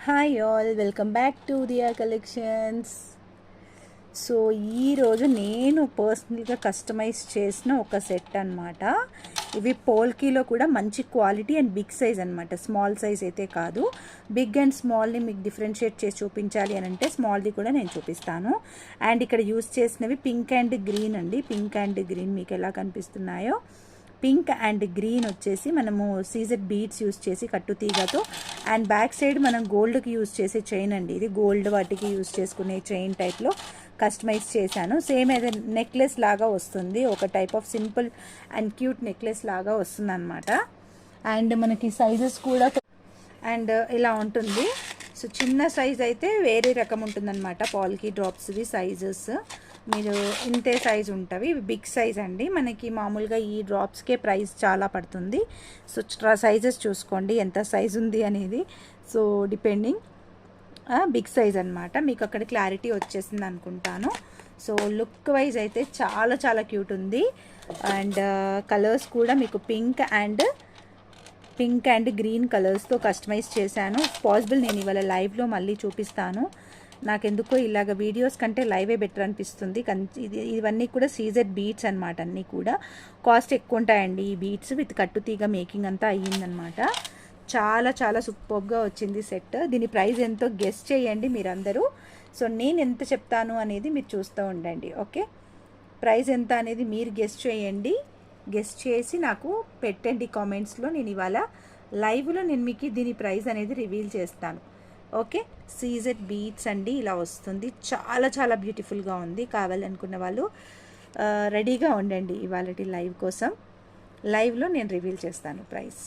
Hi all, welcome back to Diya collections. So ఈరోజు నేను పర్సనల్గా కస్టమైజ్ చేసిన ఒక సెట్ అనమాట. ఇవి పోల్కీలో కూడా మంచి క్వాలిటీ అండ్ బిగ్ సైజ్ అనమాట. స్మాల్ సైజ్ అయితే కాదు. బిగ్ అండ్ స్మాల్ని మీకు డిఫరెన్షియేట్ చేసి చూపించాలి అని అంటే స్మాల్ది కూడా నేను చూపిస్తాను. అండ్ ఇక్కడ యూస్ చేసినవి పింక్ అండ్ గ్రీన్ అండి. పింక్ అండ్ గ్రీన్ మీకు ఎలా కనిపిస్తున్నాయో, పింక్ అండ్ గ్రీన్ వచ్చేసి మనము సీజెడ్ బీడ్స్ యూస్ చేసి కట్టుతీగతో, అండ్ బ్యాక్ సైడ్ మనం గోల్డ్కి యూస్ చేసే చైన్ అండి. ఇది గోల్డ్ వాటికి యూస్ చేసుకునే చైన్ టైప్లో కస్టమైజ్ చేశాను. సేమ్ ఏదో నెక్లెస్ లాగా వస్తుంది, ఒక type of simple and cute necklace లాగా వస్తుంది అనమాట. అండ్ మనకి సైజెస్ కూడా అండ్ ఇలా ఉంటుంది. సో చిన్న సైజ్ అయితే వేరే రకం ఉంటుందన్నమాట. పాల్కి డ్రాప్స్వి సైజెస్ మీరు ఇంతే సైజు ఉంటవి. ఇవి బిగ్ సైజ్ అండి. మనకి మామూలుగా ఈ డ్రాప్స్కే ప్రైస్ చాలా పడుతుంది. సో సైజెస్ చూసుకోండి ఎంత సైజ్ ఉంది అనేది. సో డిపెండింగ్ బిగ్ సైజ్ అనమాట. మీకు అక్కడ క్లారిటీ వచ్చేసింది అనుకుంటాను. సో లుక్ వైజ్ అయితే చాలా చాలా క్యూట్ ఉంది. అండ్ కలర్స్ కూడా మీకు పింక్ అండ్ గ్రీన్ కలర్స్తో కస్టమైజ్ చేశాను. పాసిబుల్ నేను ఇవాళ లైవ్లో మళ్ళీ చూపిస్తాను. నాకెందుకో ఇలాగ వీడియోస్ కంటే లైవే బెటర్ అనిపిస్తుంది. ఇవన్నీ కూడా సీజెడ్ బీట్స్ అనమాట. అన్నీ కూడా కాస్ట్ ఎక్కువ ఉంటాయండి. ఈ బీట్స్ విత్ కట్టుతీగ మేకింగ్ అంతా అయ్యిందనమాట. చాలా చాలా సూపర్గా వచ్చింది సెట్. దీని ప్రైస్ ఎంతో గెస్ చేయండి మీరందరూ. సో నేను ఎంత చెప్తాను అనేది మీరు చూస్తూ ఉండండి. ఓకే, ప్రైస్ ఎంత అనేది మీరు గెస్ చేయండి. గెస్ చేసి నాకు పెట్టండి కామెంట్స్లో. నేను ఇవాళ లైవ్లో నేను మీకు దీని ప్రైస్ అనేది రివీల్ చేస్తాను. ఓకే, సీజెడ్ బీట్స్ అండి. ఇలా వస్తుంది. చాలా చాలా బ్యూటిఫుల్గా ఉంది. కావాలనుకున్న వాళ్ళు రెడీగా ఉండండి ఇవాళ లైవ్ కోసం. లైవ్లో నేను రివీల్ చేస్తాను ప్రైస్.